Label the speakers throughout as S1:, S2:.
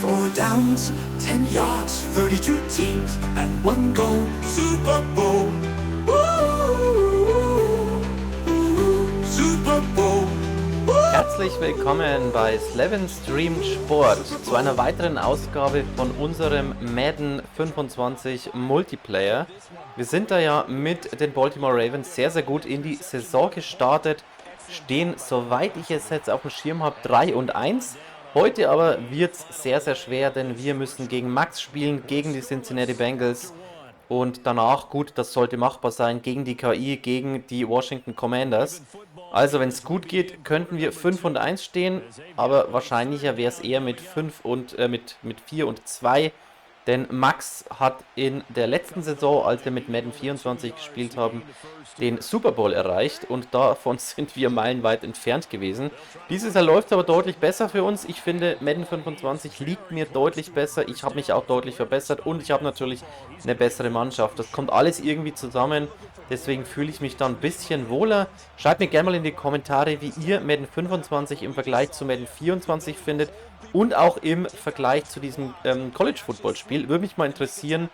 S1: 4 downs, 10 yards, 32 teams, and 1 goal. Super Bowl. Super Bowl.
S2: Herzlich willkommen bei Slevin Stream Sport zu einer weiteren Ausgabe von unserem Madden 25 Multiplayer. Wir sind da ja mit den Baltimore Ravens sehr, sehr gut in die Saison gestartet, stehen, soweit ich es jetzt auf dem Schirm habe, 3-1. Heute aber wird es sehr, sehr schwer, denn wir müssen gegen Max spielen, gegen die Cincinnati Bengals. Und danach, gut, das sollte machbar sein, gegen die KI, gegen die Washington Commanders. Also, wenn es gut geht, könnten wir 5-1 stehen, aber wahrscheinlicher wäre es eher mit 4-2. Denn Max hat in der letzten Saison, als wir mit Madden 24 gespielt haben, den Super Bowl erreicht und davon sind wir meilenweit entfernt gewesen. Dieses Jahr läuft es aber deutlich besser für uns. Ich finde, Madden 25 liegt mir deutlich besser. Ich habe mich auch deutlich verbessert und ich habe natürlich eine bessere Mannschaft. Das kommt alles irgendwie zusammen. Deswegen fühle ich mich da ein bisschen wohler. Schreibt mir gerne mal in die Kommentare, wie ihr Madden 25 im Vergleich zu Madden 24 findet. Und auch im Vergleich zu diesem College-Football-Spiel. Würde mich mal interessieren,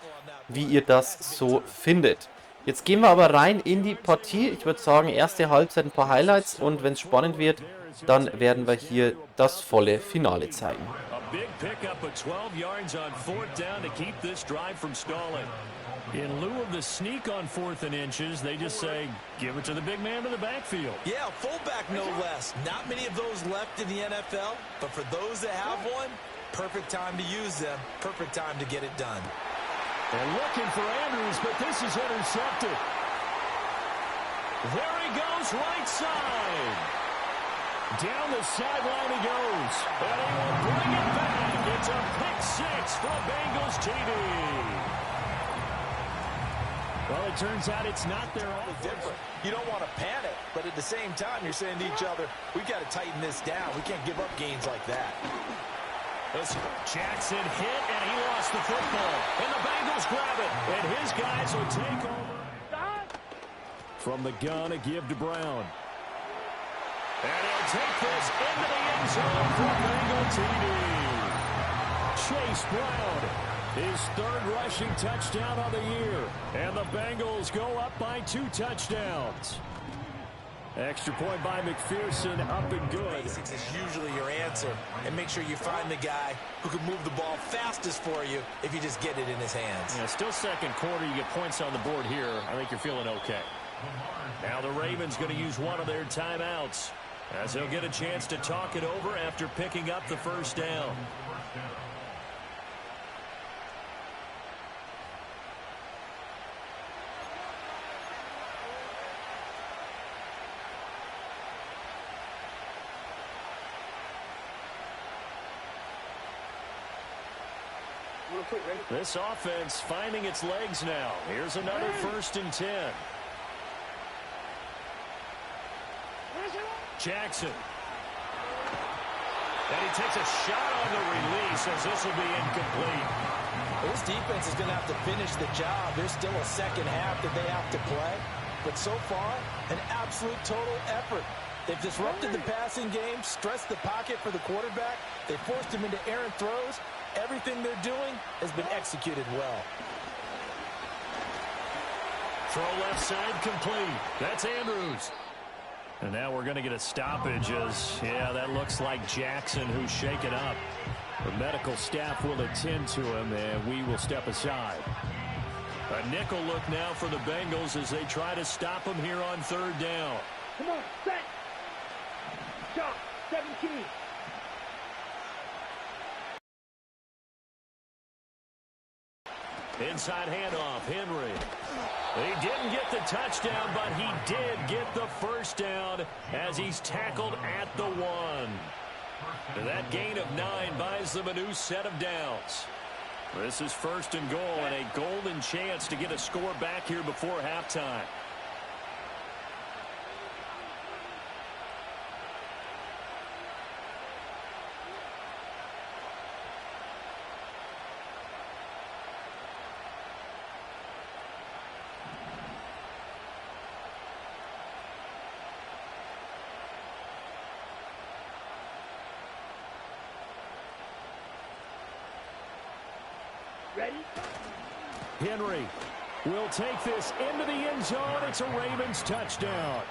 S2: wie ihr das so findet. Jetzt gehen wir aber rein in die Partie. Ich würde sagen, erste Halbzeit ein paar Highlights. Und wenn es spannend wird, dann werden wir hier das volle Finale zeigen.
S3: In lieu of the sneak on 4th and inches, they just say, give it to the big man to the backfield.
S4: Yeah, fullback no less. Not many of those left in the NFL, but for those that have one, perfect time to use them, perfect time to get it done.
S3: They're looking for Andrews, but this is intercepted. There he goes, right side. Down the sideline he goes, and he will bring it back. It's a pick six for Bengals TD. Well, it turns out it's not their own
S4: different. You don't want to panic, but at the same time, you're saying to each other, we've got to tighten this down. We can't give up gains like that.
S3: Jackson hit, and he lost the football. And the Bengals grab it, and his guys will take over. From the gun, a give to Brown. And he'll take this into the end zone for Bengal TD. Chase Brown. His third rushing touchdown on the year. And the Bengals go up by 2 touchdowns. Extra point by McPherson, up and good.
S4: Basics is usually your answer. And make sure you find the guy who can move the ball fastest for you if you just get it in his hands.
S3: Yeah, still second quarter. You get points on the board here. I think you're feeling okay. Now the Ravens going to use one of their timeouts, as they'll get a chance to talk it over after picking up the first down. This offense finding its legs now. Here's another 1st and 10. Jackson. And he takes a shot on the release as this will be incomplete.
S4: This defense is going to have to finish the job. There's still a second half that they have to play. But so far, an absolute total effort. They've disrupted the passing game, stressed the pocket for the quarterback. They forced him into errant throws. Everything they're doing has been executed well.
S3: Throw left side complete. That's Andrews. And now we're going to get a stoppage as, yeah, that looks like Jackson who's shaken up. The medical staff will attend to him, and we will step aside. A nickel look now for the Bengals as they try to stop him here on 3rd down.
S5: Come on, set. Shot, 17.
S3: Inside handoff, Henry. He didn't get the touchdown, but he did get the first down as he's tackled at the 1. That gain of 9 buys them a new set of downs. This is 1st and goal and a golden chance to get a score back here before halftime.
S5: Ready?
S3: Henry will take this into the end zone. It's a Ravens touchdown.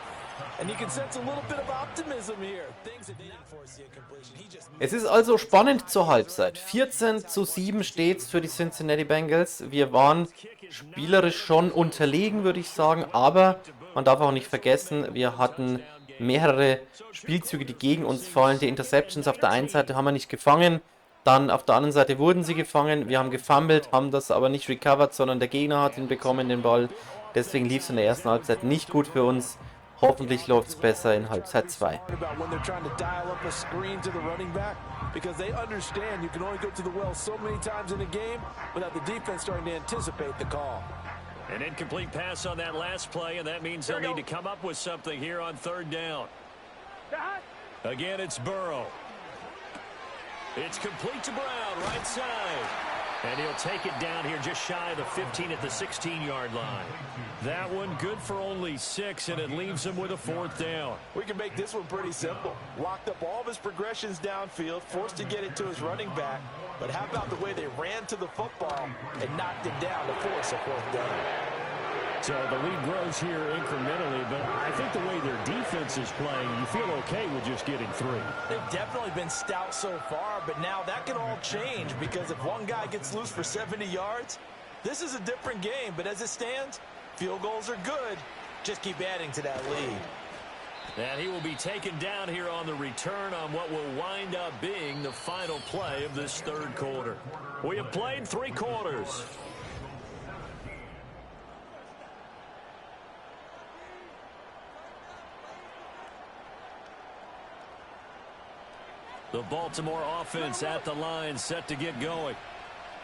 S4: And you can sense a little bit of optimism here. Things that they didn't force the incompletion. He just
S2: Es ist also spannend zur Halbzeit. 14:7 steht's für die Cincinnati Bengals. Wir waren spielerisch schon unterlegen, würde ich sagen, aber man darf auch nicht vergessen, wir hatten mehrere Spielzüge, die gegen uns fallen. Die Interceptions auf der einen Seite haben wir nicht gefangen, dann auf der anderen Seite wurden sie gefangen. Wir haben gefummelt, haben das aber nicht recovered, sondern der Gegner hat ihn bekommen, den Ball. Deswegen lief es in der ersten Halbzeit nicht gut für uns. Hoffentlich läuft es besser in Halbzeit 2.
S4: about when they're trying to dial up a screen to the running back because they understand you can only go to the well so many times in a game without the defense starting to anticipate the call.
S3: An incomplete pass on that last play, and that means they'll need to come up with something here on third down. Again, it's Burrow. It's complete to Brown, right side. And he'll take it down here just shy of the 15 at the 16-yard line. That one good for only 6, and it leaves him with a 4th down.
S4: We can make this one pretty simple. Locked up all of his progressions downfield, forced to get it to his running back. But how about the way they ran to the football and knocked it down to force a 4th down?
S3: So the lead grows here incrementally, but I think the way their defense is playing, you feel okay with just getting 3.
S4: They've definitely been stout so far, but now that can all change because if one guy gets loose for 70 yards, this is a different game. But as it stands, field goals are good. Just keep adding to that lead.
S3: And he will be taken down here on the return on what will wind up being the final play of this third quarter. We have played 3 quarters. The Baltimore offense at the line, set to get going.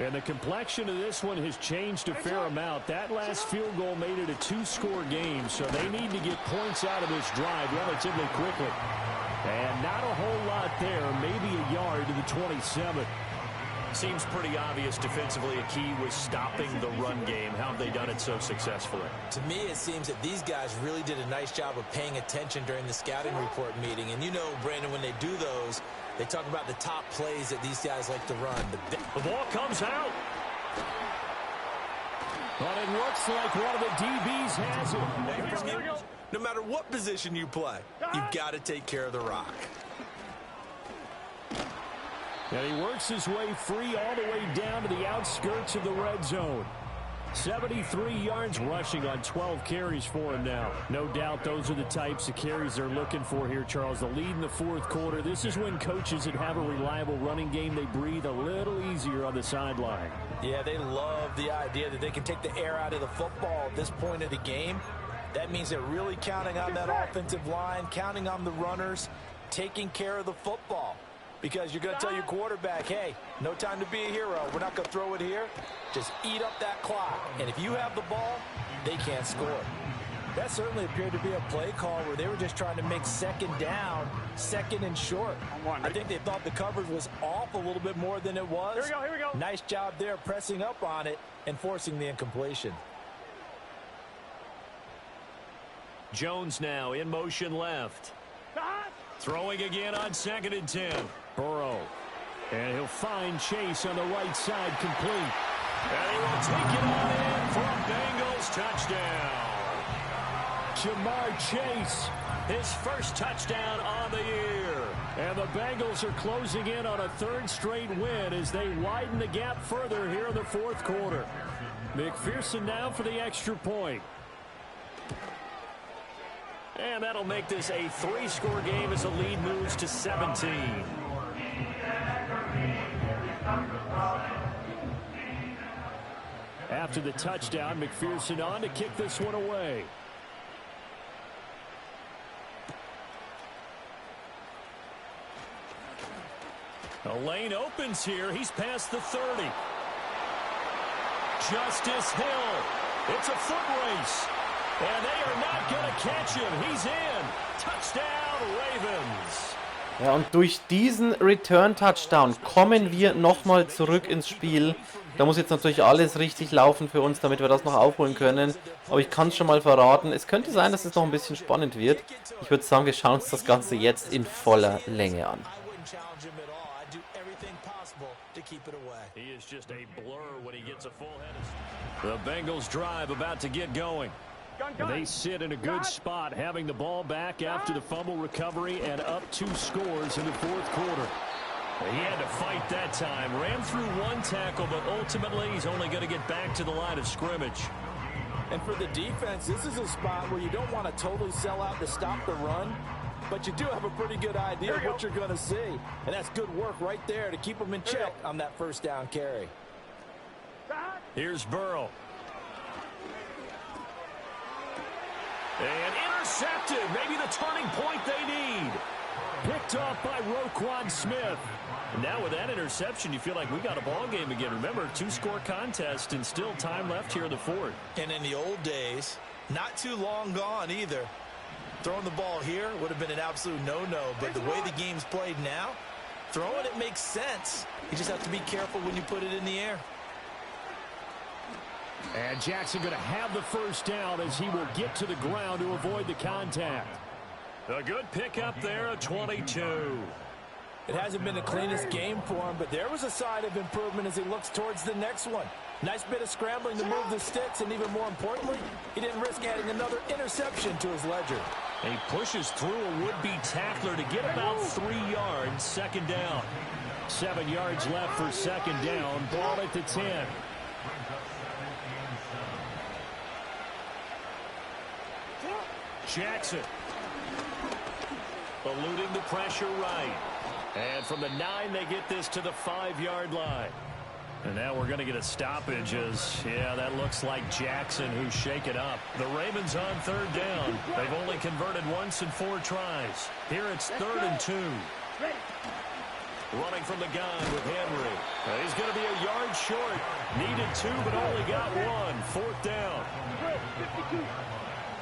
S3: And the complexion of this one has changed a fair amount. That last field goal made it a 2-score game, so they need to get points out of this drive relatively quickly. And not a whole lot there, maybe a yard to the 27. Seems pretty obvious defensively a key was stopping the run game. How have they done it so successfully?
S4: To me, it seems that these guys really did a nice job of paying attention during the scouting report meeting. And you know, Brandon, when they do those, they talk about the top plays that these guys like to run.
S3: The ball comes out. But it looks like one of the DBs has it.
S4: No matter what position you play, you've got to take care of the rock.
S3: And he works his way free all the way down to the outskirts of the red zone. 73 yards rushing on 12 carries for him now. No doubt those are the types of carries they're looking for here, Charles. The lead in the fourth quarter. This is when coaches that have a reliable running game, they breathe a little easier on the sideline.
S4: Yeah, they love the idea that they can take the air out of the football at this point of the game. That means they're really counting on that offensive line, counting on the runners, taking care of the football. Because you're going to tell your quarterback, hey, no time to be a hero. We're not going to throw it here. Just eat up that clock. And if you have the ball, they can't score. That certainly appeared to be a play call where they were just trying to make second down, second and short. I think they thought the coverage was off a little bit more than it was.
S5: Here we go, here we go.
S4: Nice job there pressing up on it and forcing the incompletion.
S3: Jones now in motion left. Throwing again on 2nd and 10. Burrow. And he'll find Chase on the right side complete. And he will take it on in for a Bengals touchdown. Jamar Chase, his first touchdown on the year. And the Bengals are closing in on a 3rd straight win as they widen the gap further here in the fourth quarter. McPherson now for the extra point. And that'll make this a 3-score game as the lead moves to 17. After the touchdown, McPherson on to kick this one away. A lane opens here. He's past the 30. Justice Hill. It's a foot race. And they are not going to catch him. He's in. Touchdown, Ravens.
S2: Ja, und durch diesen Return-Touchdown kommen wir nochmal zurück ins Spiel. Da muss jetzt natürlich alles richtig laufen für uns, damit wir das noch aufholen können. Aber ich kann es schon mal verraten, es könnte sein, dass es noch ein bisschen spannend wird. Ich würde sagen, wir schauen uns das Ganze jetzt in voller Länge an.
S4: impossible to keep it away.
S3: He is just a blur when he gets a full head of... The Bengals drive about to get going. They sit in a good spot, having the ball back after the fumble recovery and up 2 scores in the fourth quarter. He had to fight that time. Ran through 1 tackle, but ultimately he's only going to get back to the line of scrimmage.
S4: And for the defense, this is a spot where you don't want to totally sell out to stop the run, but you do have a pretty good idea of what you're going to see. And that's good work right there to keep them in check on that first down carry.
S3: Here's Burrow. And intercepted. Maybe the turning point they need. Picked off by Roquan Smith. And now with that interception, you feel like we got a ball game again. Remember, 2-score contest and still time left here in the fourth.
S4: And in the old days, not too long gone either. Throwing the ball here would have been an absolute no-no. But the way the game's played now, throwing it makes sense. You just have to be careful when you put it in the air.
S3: And Jackson going to have the first down as he will get to the ground to avoid the contact. A good pickup there at 22.
S4: It hasn't been the cleanest game for him, but there was a sign of improvement as he looks towards the next one. Nice bit of scrambling to move the sticks, and even more importantly, he didn't risk adding another interception to his ledger.
S3: He pushes through a would-be tackler to get about 3 yards, second down. 7 yards left for second down, ball at the 10. Jackson. Eluding the pressure right. And from the 9, they get this to the 5-yard line. And now we're going to get a stoppage as, that looks like Jackson who's shaken up. The Ravens on third down. They've only converted once in 4 tries. Here it's 3rd and 2. Running from the gun with Henry. He's going to be a yard short. Needed 2, but only got 1. Fourth down.
S5: 52.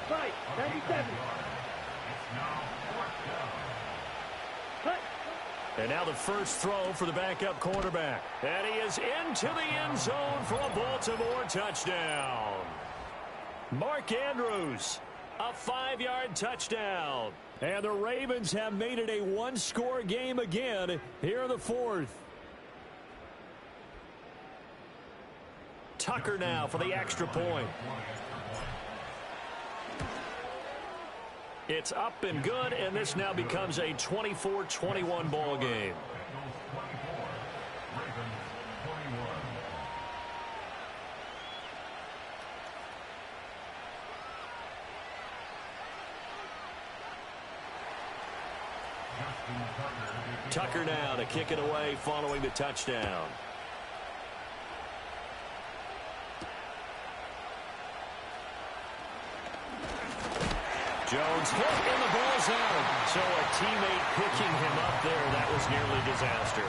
S5: 5, 97.
S3: And now the first throw for the backup quarterback. And he is into the end zone for a Baltimore touchdown. Mark Andrews, a 5-yard touchdown. And the Ravens have made it a 1-score game again here in the fourth. Tucker now for the extra point. It's up and good, and this now becomes a 24-21 ball game. Tucker now to kick it away following the touchdown. Jones hit and the ball's out. So a teammate picking him up there, that was nearly disaster.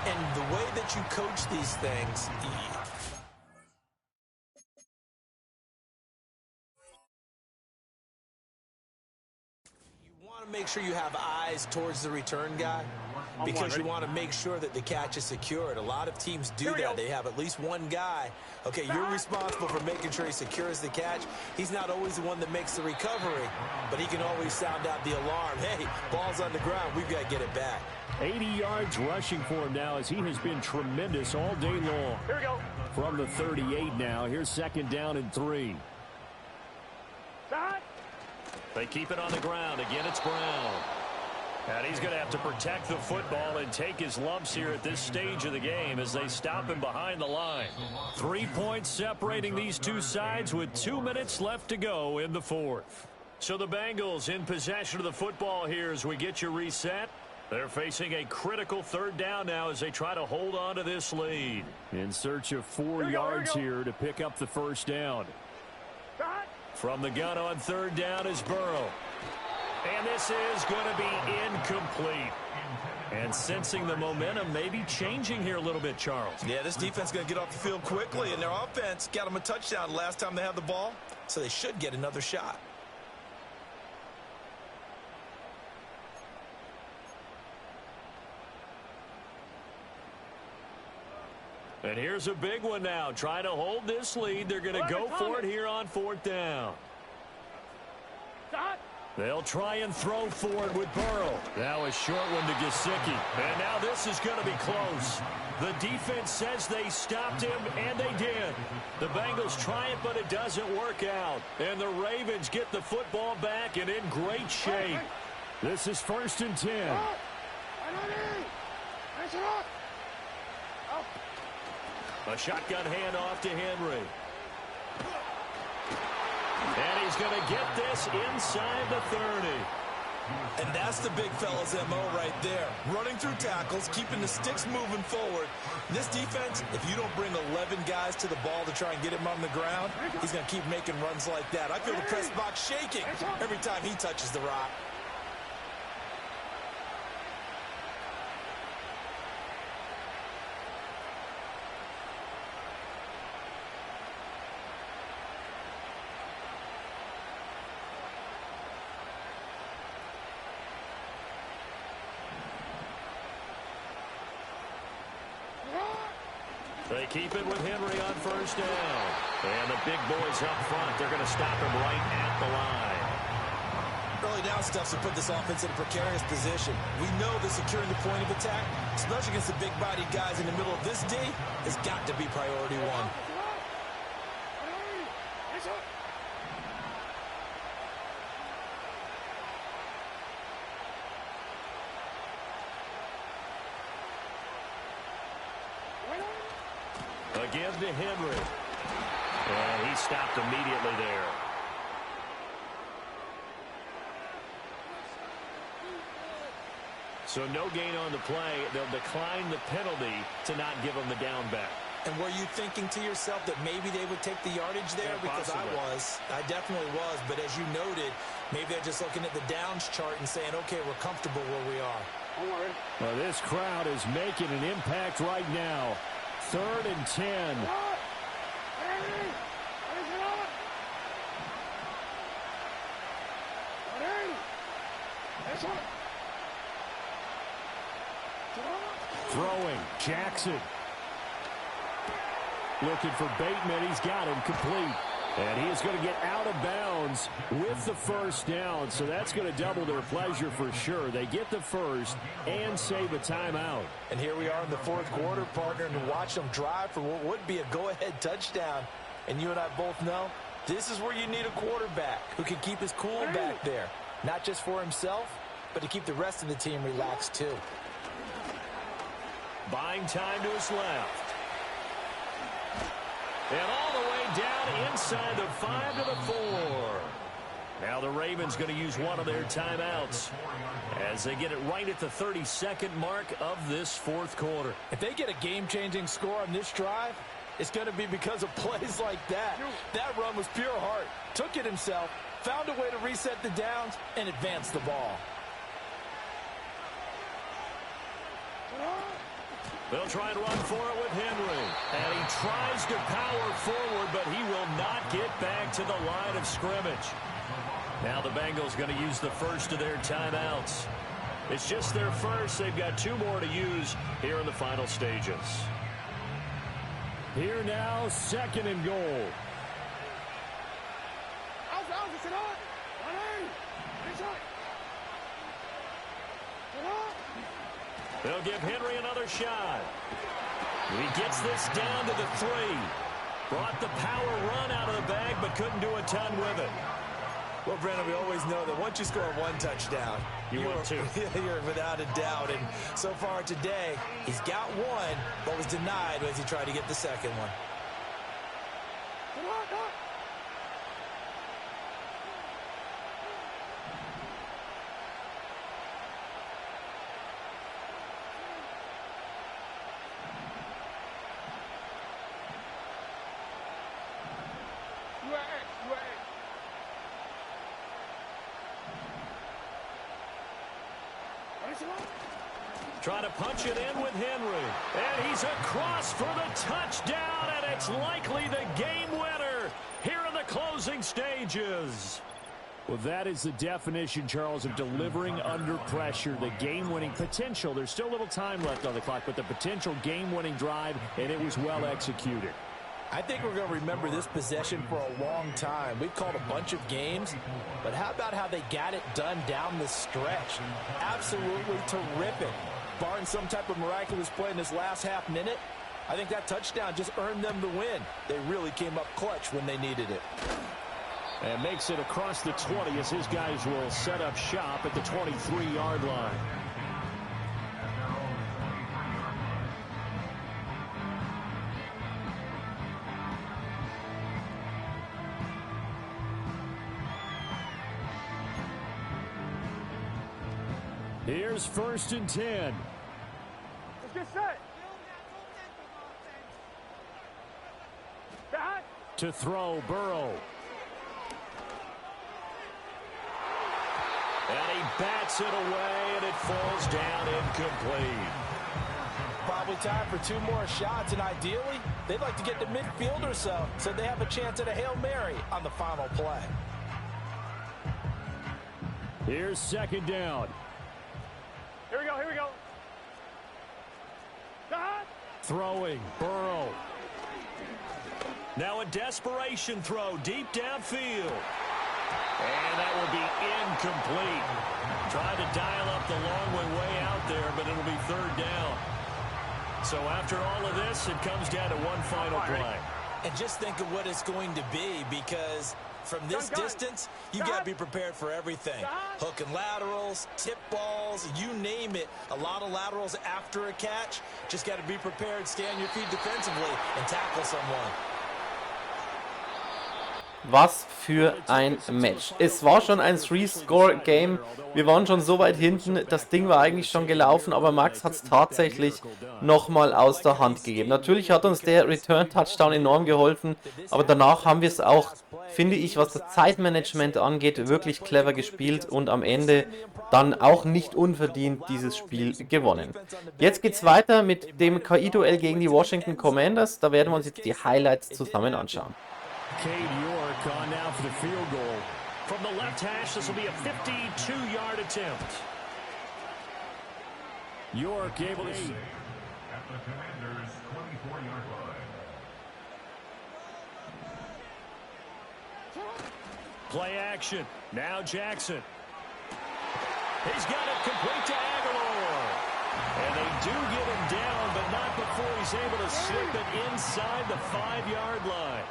S4: And the way that you coach these things, you want to make sure you have eyes towards the return guy because you want to make sure that the catch is secured. A lot of teams do that. They have at least one guy. Okay, you're responsible for making sure he secures the catch. He's not always the one that makes the recovery, but he can always sound out the alarm. Hey, ball's on the ground. We've got to get it back.
S3: 80 yards rushing for him now as he has been tremendous all day long.
S5: Here we go.
S3: From the 38 now, here's second down and 3.
S5: Side.
S3: They keep it on the ground. Again, it's Brown. And he's going to have to protect the football and take his lumps here at this stage of the game as they stop him behind the line. 3 points separating these two sides with 2 minutes left to go in the fourth. So the Bengals in possession of the football here as we get you reset. They're facing a critical third down now as they try to hold on to this lead. In search of 4 yards here to pick up the first down.
S5: Side.
S3: From the gun on third down is Burrow. And this is going to be incomplete. And sensing the momentum may be changing here a little bit, Charles.
S4: Yeah, this defense is going to get off the field quickly, and their offense got them a touchdown last time they had the ball, so they should get another shot.
S3: And here's a big one now. Trying to hold this lead. They're going to go for it here on fourth down.
S5: Side.
S3: They'll try and throw for it with Burrow. That was short one to Gesicki. And now this is going to be close. The defense says they stopped him, and they did. The Bengals try it, but it doesn't work out. And the Ravens get the football back and in great shape. This is 1st and 10. A shotgun handoff to Henry. And he's going to get this inside the 30.
S4: And that's the big fella's MO right there. Running through tackles, keeping the sticks moving forward. This defense, if you don't bring 11 guys to the ball to try and get him on the ground, he's going to keep making runs like that. I feel the press box shaking every time he touches the rock.
S3: They keep it with Henry on 1st down. And the big boys up front, they're going to stop him right at the line.
S4: Early down stuff to put this offense in a precarious position. We know that securing the point of attack, especially against the big-bodied guys in the middle of this D, has got to be priority one.
S3: Again to Henry. And he stopped immediately there. So no gain on the play. They'll decline the penalty to not give him the down back.
S4: And were you thinking to yourself that maybe they would take the yardage there?
S3: Yeah,
S4: because
S3: possibly.
S4: I definitely was. But as you noted, maybe they're just looking at the downs chart and saying, okay, we're comfortable where we are.
S3: Well, this crowd is making an impact right now. 3rd and 10. Throwing, Jackson. Looking for Bateman. He's got him complete. And he is going to get out of bounds with the 1st down. So that's going to double their pleasure for sure. They get the 1st and save a timeout.
S4: And here we are in the 4th quarter, partner, and to watch them drive for what would be a go-ahead touchdown. And you and I both know this is where you need a quarterback who can keep his cool back there. Not just for himself, but to keep the rest of the team relaxed too.
S3: Buying time to his left. And all the way down inside the 5 to the 4. Now the Ravens going to use one of their timeouts as they get it right at the 32nd mark of this 4th quarter.
S4: If they get a game-changing score on this drive, it's going to be because of plays like that. That run was pure heart. Took it himself, found a way to reset the downs, and advance the ball.
S3: They'll try and run for it with Henry. And he tries to power forward, but he will not get back to the line of scrimmage. Now the Bengals going to use the 1st of their timeouts. It's just their 1st. They've got 2 more to use here in the final stages. Here now, 2nd and goal. They'll give Henry another shot. He gets this down to the 3. Brought the power run out of the bag, but couldn't do a ton with it.
S4: Well, Brandon, we always know that once you score 1 touchdown,
S3: You want 2.
S4: You're without a doubt. And so far today, he's got 1, but was denied as he tried to get the 2nd one.
S3: Trying to punch it in with Henry. And he's across for the touchdown, and it's likely the game winner here in the closing stages. Well, that is the definition, Charles, of delivering under pressure. The game-winning potential. There's still a little time left on the clock, but the potential game-winning drive, and it was well executed.
S4: I think we're going to remember this possession for a long time. We've called a bunch of games, but how about how they got it done down the stretch? Absolutely terrific. Barring some type of miraculous play in this last half minute, I think that touchdown just earned them the win. They really came up clutch when they needed it.
S3: And makes it across the 20 as his guys will set up shop at the 23-yard line. Here's 1st and 10.
S5: Let's get set. Back.
S3: To throw, Burrow. And he bats it away, and it falls down incomplete.
S4: Probably time for 2 more shots, and ideally, they'd like to get to midfield or so they have a chance at a Hail Mary on the final play.
S3: Here's 2nd down.
S5: Here we go, here we go. Back.
S3: Throwing, Burrow. Now a desperation throw deep downfield. And that will be incomplete. Trying to dial up the long way out there, but it'll be 3rd down. So after all of this, it comes down to one final play.
S4: And just think of what it's going to be, because from this distance, you got to be prepared for everything. Hook and laterals, tip balls, you name it. A lot of laterals after a catch. Just got to be prepared, stay on your feet defensively, and tackle someone.
S2: Was für ein Match. Es war schon ein 3-Score-Game. Wir waren schon so weit hinten, das Ding war eigentlich schon gelaufen, aber Max hat es tatsächlich nochmal aus der Hand gegeben. Natürlich hat uns der Return-Touchdown enorm geholfen, aber danach haben wir es auch, finde ich, was das Zeitmanagement angeht, wirklich clever gespielt und am Ende dann auch nicht unverdient dieses Spiel gewonnen. Jetzt geht es weiter mit dem KI-Duell gegen die Washington Commanders. Da werden wir uns jetzt die Highlights zusammen anschauen.
S3: Cade York on now for the field goal. From the left hash, this will be a 52-yard attempt. York able to...
S6: At the Commanders' 24-yard line.
S3: Play action. Now Jackson. He's got it complete to Aguilar. And they do get him down, but not before he's able to slip it inside the 5-yard line.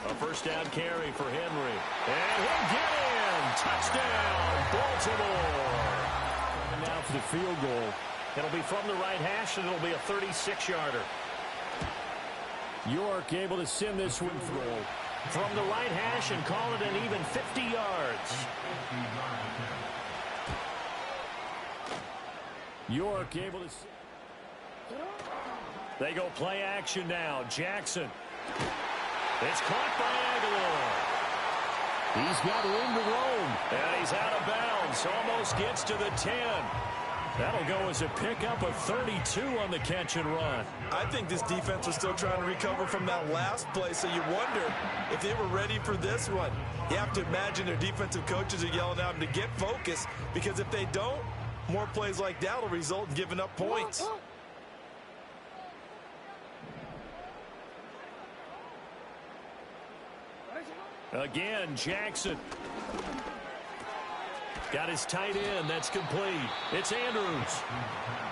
S3: A 1st down carry for Henry. And he'll get in. Touchdown, Baltimore. And now for the field goal. It'll be from the right hash, and it'll be a 36-yarder. York able to send this one through. From the right hash and call it an even 50 yards. York able to... They go play action now. Jackson. It's caught by Aguilar. He's got room to roam. And he's out of bounds. Almost gets to the 10. That'll go as a pickup of 32 on the catch and run.
S4: I think this defense was still trying to recover from that last play, so you wonder if they were ready for this one. You have to imagine their defensive coaches are yelling at them to get focused, because if they don't, more plays like that will result in giving up points.
S3: Again, Jackson. Got his tight end. That's complete. It's Andrews.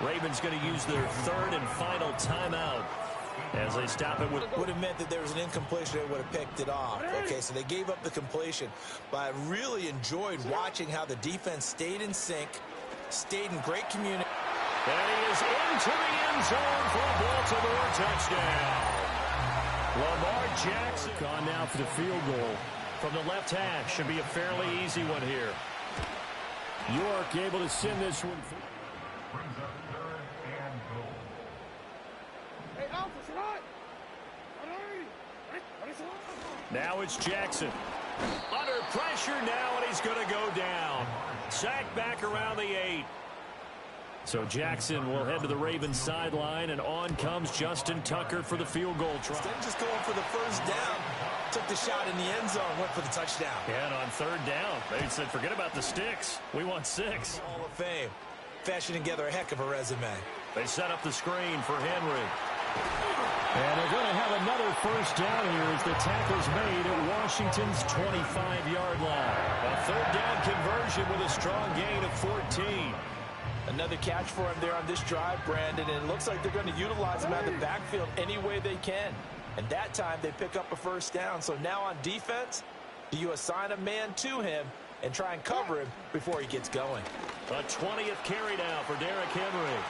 S3: Ravens going to use their 3rd and final timeout as they stop it with...
S4: Would have meant that there was an incompletion. They would have picked it off. Okay, so they gave up the completion. But I really enjoyed watching how the defense stayed in sync, stayed in great community.
S3: And he is into the end zone for a Baltimore touchdown. Lamar Jackson gone now for the field goal. From the left hash, should be a fairly easy one here. York able to send this one through.
S6: Brings up 3rd and goal.
S5: Hey, Alpha, right.
S3: Now it's Jackson. Under pressure now, and he's going to go down. Sacked back around the 8. So Jackson will head to the Ravens sideline, and on comes Justin Tucker for the field goal try.
S4: Instead of just going for the 1st down, Took the shot in the end zone, went for the touchdown.
S3: And on third down, they said, forget about the sticks. We want 6.
S4: Hall of Fame. Fashioning together a heck of a resume.
S3: They set up the screen for Henry. And they're going to have another first down here as the tackle's made at Washington's 25-yard line. A third down conversion with a strong gain of 14.
S4: Another catch for him there on this drive, Brandon, and it looks like they're going to utilize him out of the backfield any way they can. And that time they pick up a first down. So now on defense, do you assign a man to him and try and cover him before he gets going?
S3: A 20th carry now for Derrick Henry.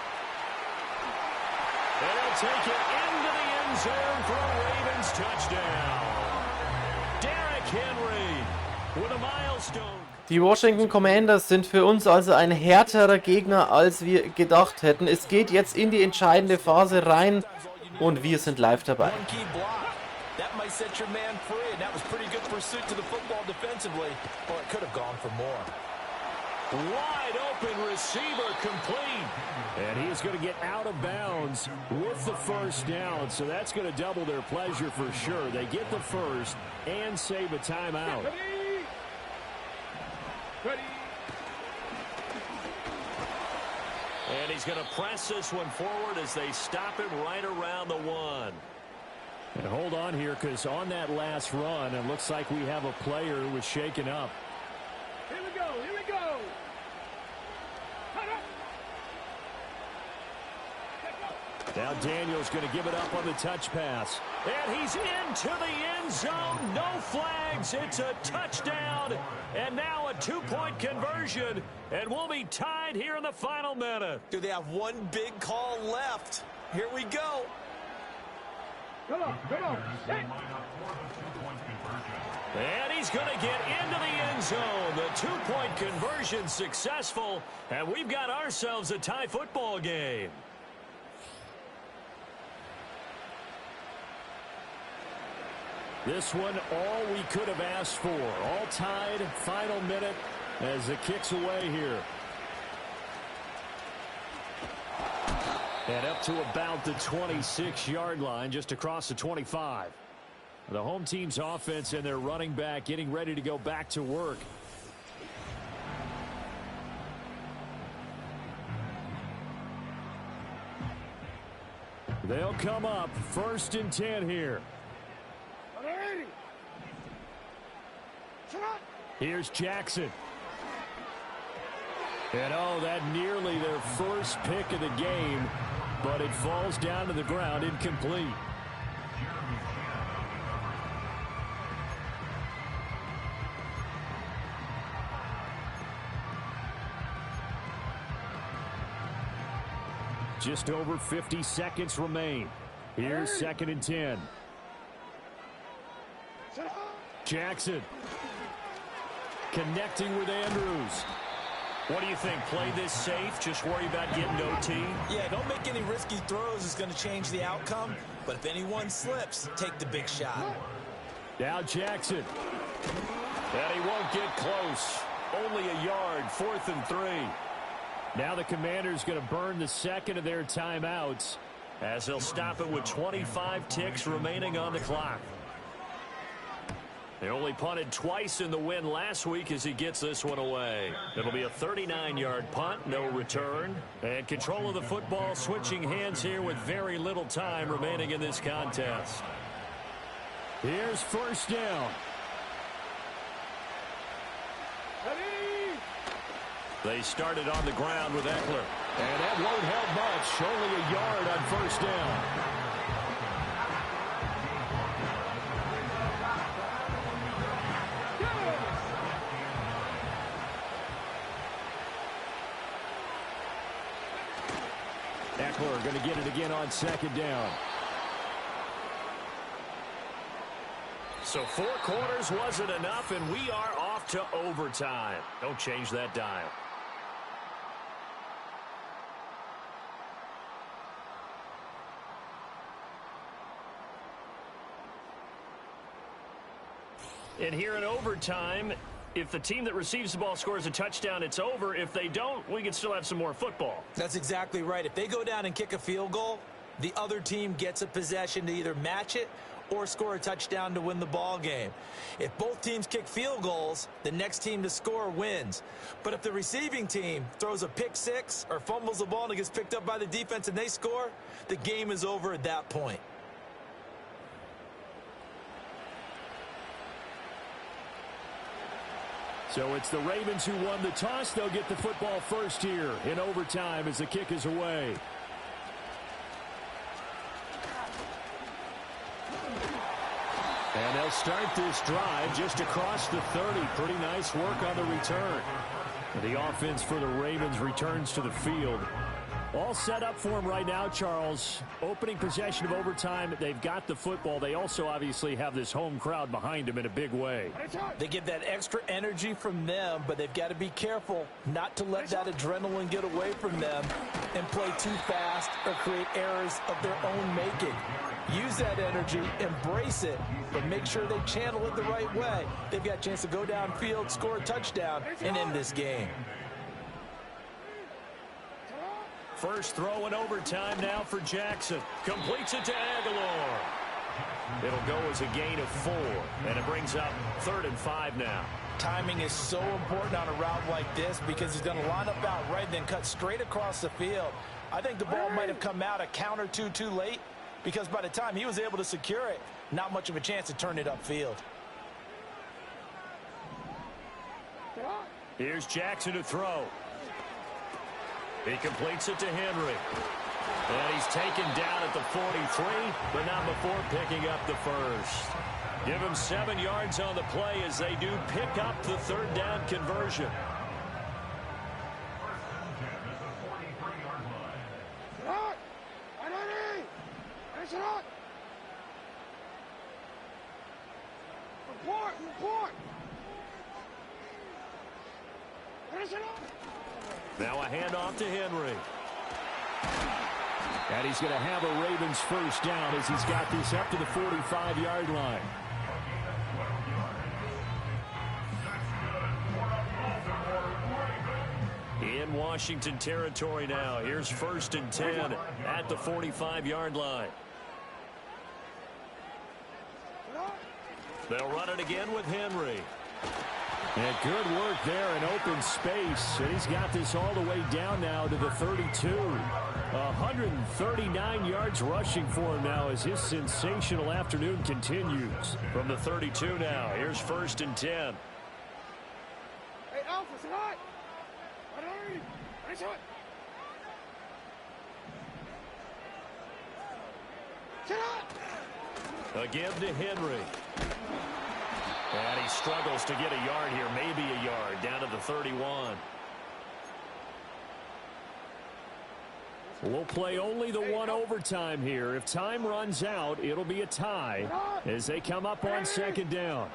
S3: They'll take it into the end zone for a Ravens touchdown. Derrick Henry with a milestone.
S2: Die Washington Commanders sind für uns also ein härterer Gegner, als wir gedacht hätten. Es geht jetzt in die entscheidende Phase rein und wir sind live dabei.
S4: That might set your man free, and that was pretty good pursuit to the football defensively. Well, it could have gone for more.
S3: Wide open receiver complete. And he is going to get out of bounds with the first down, so that's going to double their pleasure for sure. They get the first and save a timeout.
S5: Ready.
S3: And he's going to press this one forward as they stop him right around the 1. And hold on here, because on that last run, it looks like we have a player who was shaken up.
S5: Here we go. Here we go. Cut up.
S3: Now Daniel's going to give it up on the touch pass. And he's into the end zone. No flags. It's a touchdown. And now a 2-point conversion. And we'll be tied here in the final minute.
S4: Do they have one big call left? Here we go.
S5: Come on. Come on. Hey.
S3: And he's going to get into the end zone. The 2-point conversion successful. And we've got ourselves a tie football game. This one, all we could have asked for. All tied, final minute as the kick's away here. And up to about the 26-yard line, just across the 25. The home team's offense and their running back getting ready to go back to work. They'll come up 1st and 10 here. Here's Jackson. And oh, that nearly their first pick of the game, but it falls down to the ground incomplete. Just over 50 seconds remain. Here's 2nd and 10. Jackson connecting with Andrews. What do you think? Play this safe? Just worry about getting OT?
S4: Yeah, don't make any risky throws. It's going to change the outcome. But if anyone slips, take the big shot.
S3: Now Jackson. And he won't get close. Only a yard, 4th and 3. Now the Commanders going to burn the second of their timeouts as they'll stop it with 25 ticks remaining on the clock. They only punted twice in the win last week as he gets this one away. It'll be a 39-yard punt, no return. And control of the football switching hands here with very little time remaining in this contest. Here's 1st down. They started on the ground with Eckler. And that won't help much. Only a yard on 1st down. Eckler going to get it again on 2nd down. So 4 quarters wasn't enough, and we are off to overtime. Don't change that dial. And here in overtime, if the team that receives the ball scores a touchdown, it's over. If they don't, we can still have some more football.
S4: That's exactly right. If they go down and kick a field goal, the other team gets a possession to either match it or score a touchdown to win the ball game. If both teams kick field goals, the next team to score wins. But if the receiving team throws a pick six or fumbles the ball and it gets picked up by the defense and they score, the game is over at that point.
S3: So it's the Ravens who won the toss. They'll get the football first here in overtime as the kick is away. And they'll start this drive just across the 30. Pretty nice work on the return. The offense for the Ravens returns to the field. All set up for them right now, Charles. Opening possession of overtime. They've got the football. They also obviously have this home crowd behind them in a big way.
S4: They get that extra energy from them, but they've got to be careful not to let that adrenaline get away from them and play too fast or create errors of their own making. Use that energy, embrace it, but make sure they channel it the right way. They've got a chance to go downfield, score a touchdown, and end this game.
S3: First throw in overtime now for Jackson. Completes it to Aguilar. It'll go as a gain of 4, and it brings up 3rd and 5 now.
S4: Timing is so important on a route like this because he's going to line up out right and then cut straight across the field. I think the ball might have come out a count or two too late because by the time he was able to secure it, not much of a chance to turn it upfield.
S3: Here's Jackson to throw. He completes it to Henry. And he's taken down at the 43, but not before picking up the first. Give him 7 yards on the play as they do pick up the 3rd down conversion. Now a handoff to Henry. And he's going to have a Ravens first down as he's got this up to the 45-yard line. In Washington territory now. Here's 1st and 10 at the 45-yard line. They'll run it again with Henry. And good work there in open space. And he's got this all the way down now to the 32. 139 yards rushing for him now as his sensational afternoon continues. From the 32 now, here's 1st and 10.
S5: Hey, Alpha, sit hot.
S3: Again to Henry. And he struggles to get a yard here, maybe a yard, down to the 31. We'll play only the one overtime here. If time runs out, it'll be a tie as they come up on 2nd down.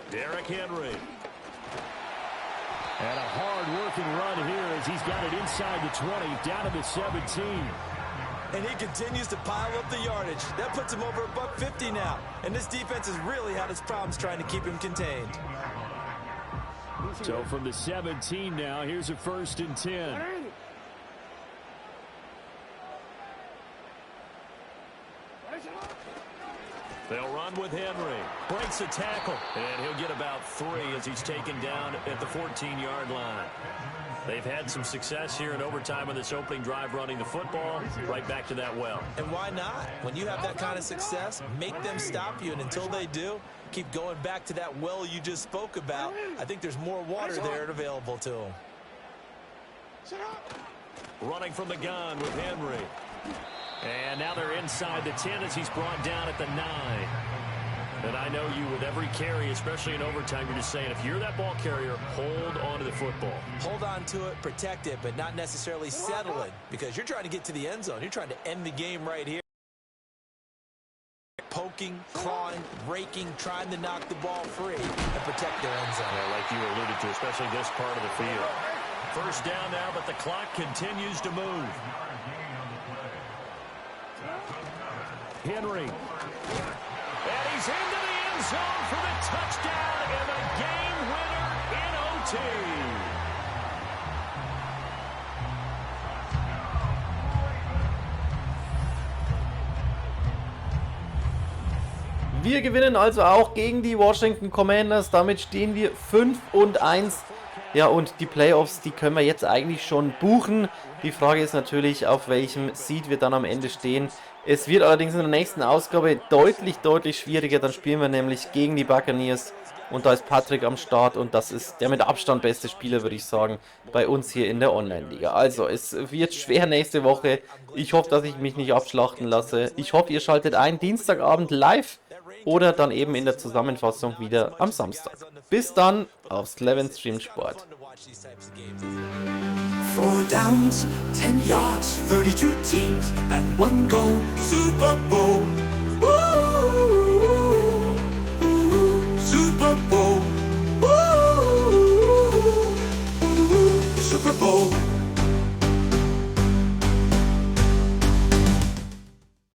S3: Derrick Henry. And a hard-working run here as he's got it inside the 20, down to the 17.
S4: And he continues to pile up the yardage. That puts him over $150 now. And this defense has really had its problems trying to keep him contained.
S3: So from the 17 now, here's a 1st and 10. They'll run with Henry. Breaks a tackle. And he'll get about 3 as he's taken down at the 14-yard line. They've had some success here in overtime on this opening drive running the football. Right back to that well.
S4: And why not? When you have that kind of success, make them stop you. And until they do, keep going back to that well you just spoke about. I think there's more water there available to them.
S3: Running from the gun with Henry. And now they're inside the 10 as he's brought down at the 9. And I know you with every carry, especially in overtime, you're just saying if you're that ball carrier, hold on to the football.
S4: Hold on to it, protect it, but not necessarily settle it because you're trying to get to the end zone. You're trying to end the game right here. Poking, clawing, raking, trying to knock the ball free and protect their end zone.
S3: Yeah, like you alluded to, especially this part of the field. First down now, but the clock continues to move. Henry. And he's into the end zone for the touchdown and the game winner in OT.
S2: Wir gewinnen also auch gegen die Washington Commanders. Damit stehen wir 5-1. Ja, und die Playoffs, die können wir jetzt eigentlich schon buchen. Die Frage ist natürlich, auf welchem Seed wir dann am Ende stehen. Es wird allerdings in der nächsten Ausgabe deutlich schwieriger. Dann spielen wir nämlich gegen die Buccaneers. Und da ist Patrick am Start und das ist der mit Abstand beste Spieler, würde ich sagen, bei uns hier in der Online-Liga. Also, es wird schwer nächste Woche. Ich hoffe, dass ich mich nicht abschlachten lasse. Ich hoffe, ihr schaltet ein, Dienstagabend live oder dann eben in der Zusammenfassung wieder am Samstag. Bis dann, aufs Cleven Stream Sport.
S1: 4 downs, 10 yards, 32 teams, and 1 goal. Super Bowl.